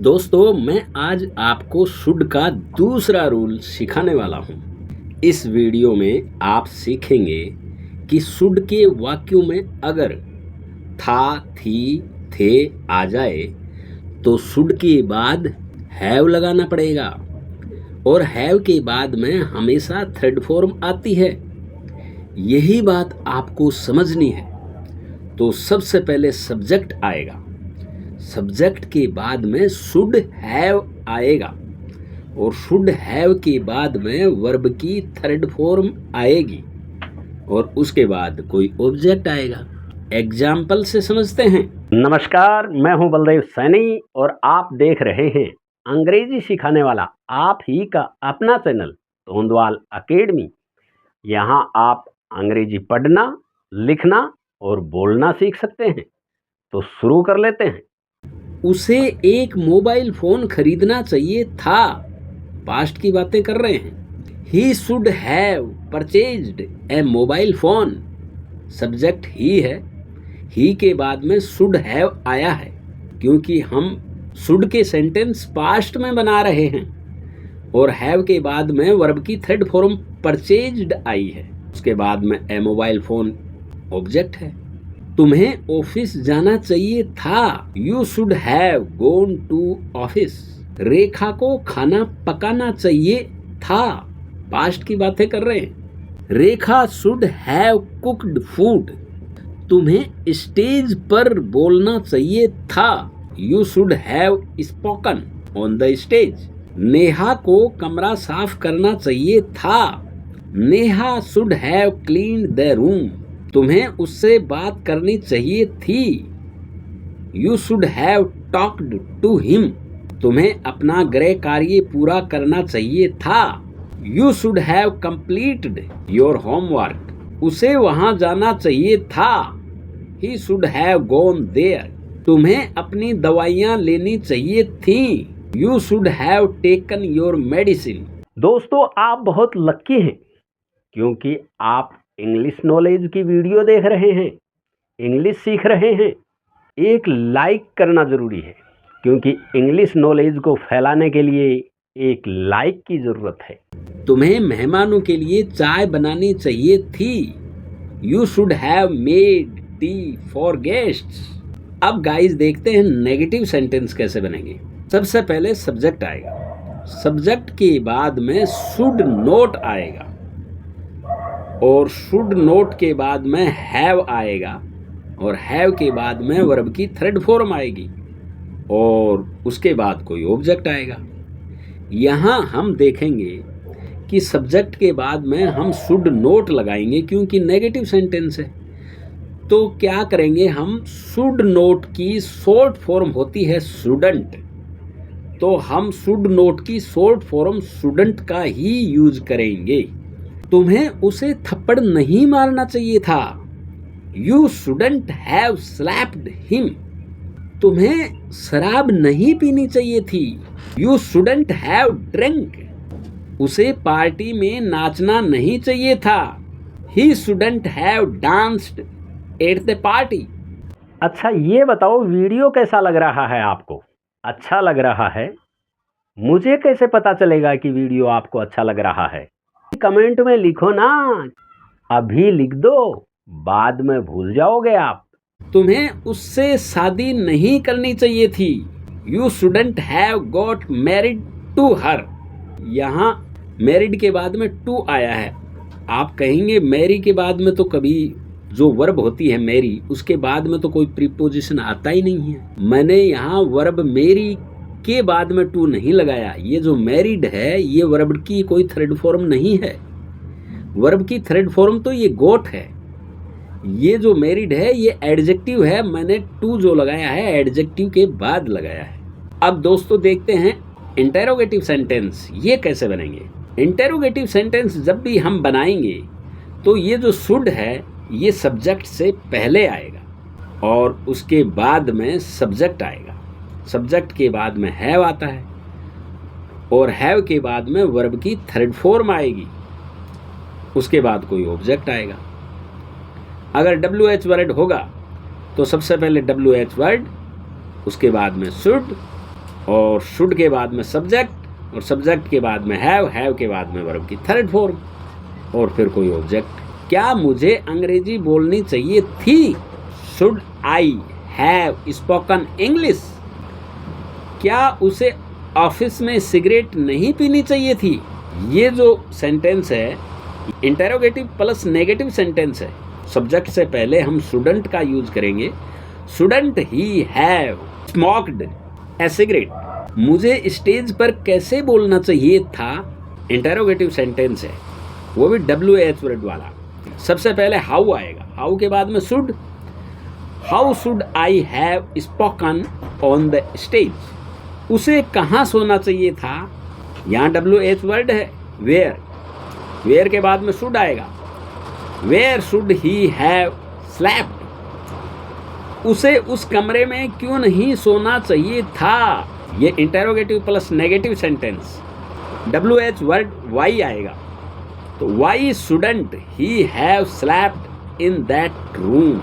दोस्तों मैं आज आपको शुड का दूसरा रूल सिखाने वाला हूँ। इस वीडियो में आप सीखेंगे कि शुड के वाक्यों में अगर था, थी, थे आ जाए तो शुड के बाद हैव लगाना पड़ेगा और हैव के बाद में हमेशा थर्ड फॉर्म आती है। यही बात आपको समझनी है। तो सबसे पहले सब्जेक्ट आएगा, सब्जेक्ट के बाद में शुड हैव आएगा और शुड हैव के बाद में वर्ब की थर्ड फॉर्म आएगी और उसके बाद कोई ऑब्जेक्ट आएगा। एग्जाम्पल से समझते हैं। नमस्कार, मैं हूं बलदेव सैनी और आप देख रहे हैं अंग्रेजी सिखाने वाला आप ही का अपना चैनल तोंदवाल अकेडमी। यहां आप अंग्रेजी पढ़ना, लिखना और बोलना सीख सकते हैं। तो शुरू कर लेते हैं। उसे एक मोबाइल फोन खरीदना चाहिए था। पास्ट की बातें कर रहे हैं। He should have purchased a mobile phone. Subject ही है, ही के बाद में शुड हैव आया है क्योंकि हम शुड के सेंटेंस पास्ट में बना रहे हैं और हैव के बाद में वर्ब की थर्ड फॉर्म परचेज्ड आई है। उसके बाद में ए मोबाइल फोन ऑब्जेक्ट है। तुम्हें ऑफिस जाना चाहिए था। You should have gone to office. Rekha को खाना पकाना चाहिए था। पास्ट की बातें कर रहे हैं। Rekha should have cooked food. तुम्हें स्टेज पर बोलना चाहिए था। You should have spoken on the stage. Neha को कमरा साफ करना चाहिए था। Neha should have cleaned the room. तुम्हें उससे बात करनी चाहिए थी। You should have talked to him. तुम्हें अपना गृह कार्य पूरा करना चाहिए था। You should have completed your homework. उसे वहां जाना चाहिए था। He should have gone there. तुम्हें अपनी दवाइयां लेनी चाहिए थी। You should have taken your medicine. दोस्तों आप बहुत लकी हैं क्योंकि आप इंग्लिश नॉलेज की वीडियो देख रहे हैं, इंग्लिश सीख रहे हैं। एक लाइक करना ज़रूरी है क्योंकि इंग्लिश नॉलेज को फैलाने के लिए एक लाइक की ज़रूरत है। तुम्हें मेहमानों के लिए चाय बनानी चाहिए थी। You should have made tea for guests. अब गाइस देखते हैं नेगेटिव सेंटेंस कैसे बनेंगे। सबसे पहले सब्जेक्ट आएगा, सब्जेक्ट के बाद में शुड नॉट आएगा और शुड नोट के बाद में हैव आएगा और हैव के बाद में वर्ब की थर्ड फॉर्म आएगी और उसके बाद कोई ऑब्जेक्ट आएगा। यहाँ हम देखेंगे कि सब्जेक्ट के बाद में हम शुड नोट लगाएंगे क्योंकि नेगेटिव सेंटेंस है। तो क्या करेंगे, हम शुड नोट की शॉर्ट फॉर्म होती है शुडंट, तो हम शुड नोट की शॉर्ट फॉर्म शुडंट का ही यूज करेंगे। तुम्हें उसे थप्पड़ नहीं मारना चाहिए था। You shouldn't have slapped him. तुम्हें शराब नहीं पीनी चाहिए थी। You shouldn't have drink. उसे पार्टी में नाचना नहीं चाहिए था। He shouldn't have danced at the party. अच्छा ये बताओ वीडियो कैसा लग रहा है आपको? अच्छा लग रहा है? मुझे कैसे पता चलेगा कि वीडियो आपको अच्छा लग रहा है? कमेंट में लिखो ना, अभी लिख दो, बाद में भूल जाओगे आप। तुम्हें उससे शादी नहीं करनी चाहिए थी। You shouldn't have got married to her. यहाँ मैरिड के बाद में टू आया है। आप कहेंगे मैरी के बाद में तो कभी जो वर्ब होती है मैरी, उसके बाद में तो कोई प्रीपोजिशन आता ही नहीं है। मैंने यहाँ वर्ब मेरी के बाद में टू नहीं लगाया। ये जो मैरिड है ये वर्ब की कोई थर्ड फॉर्म नहीं है। वर्ब की थर्ड फॉर्म तो ये गोट है। ये जो मैरिड है ये एडजेक्टिव है। मैंने टू जो लगाया है एडजेक्टिव के बाद लगाया है। अब दोस्तों देखते हैं इंटेरोगेटिव सेंटेंस ये कैसे बनेंगे। इंटेरोगेटिव सेंटेंस जब भी हम बनाएंगे तो ये जो शुड है ये सब्जेक्ट से पहले आएगा और उसके बाद में सब्जेक्ट आएगा। सब्जेक्ट के बाद में हैव आता है और हैव के बाद में वर्ब की थर्ड फॉर्म आएगी, उसके बाद कोई ऑब्जेक्ट आएगा। अगर WH वर्ड होगा तो सबसे पहले WH वर्ड, उसके बाद में शुड और शुड के बाद में सब्जेक्ट, और सब्जेक्ट के बाद में हैव के बाद में वर्ब की थर्ड फॉर्म, और फिर कोई ऑब्जेक्ट। क्या मुझे अंग्रेजी बोलनी चाहिए थी? Should I have spoken English? क्या उसे ऑफिस में सिगरेट नहीं पीनी चाहिए थी? ये जो सेंटेंस है इंटेरोगेटिव प्लस नेगेटिव सेंटेंस है। सब्जेक्ट से पहले हम शुडंट का यूज करेंगे। Shouldn't he have smoked A cigarette? मुझे स्टेज पर कैसे बोलना चाहिए था? इंटेरोगेटिव सेंटेंस है, वो भी WH वर्ड वाला। सबसे पहले हाउ आएगा, हाउ के बाद में should. How should I have spoken on the stage? उसे कहाँ सोना चाहिए था? यहाँ WH वर्ड है वेयर, वेयर के बाद में शुड आएगा। Where should he have slept? उसे उस कमरे में क्यों नहीं सोना चाहिए था? ये interrogative plus negative sentence. WH word why आएगा, तो why shouldn't he have slept in that room?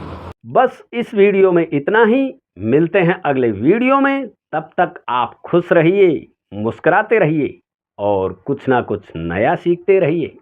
बस इस वीडियो में इतना ही। मिलते हैं अगले वीडियो में। तब तक आप खुश रहिए, मुस्कुराते रहिए और कुछ ना कुछ नया सीखते रहिए।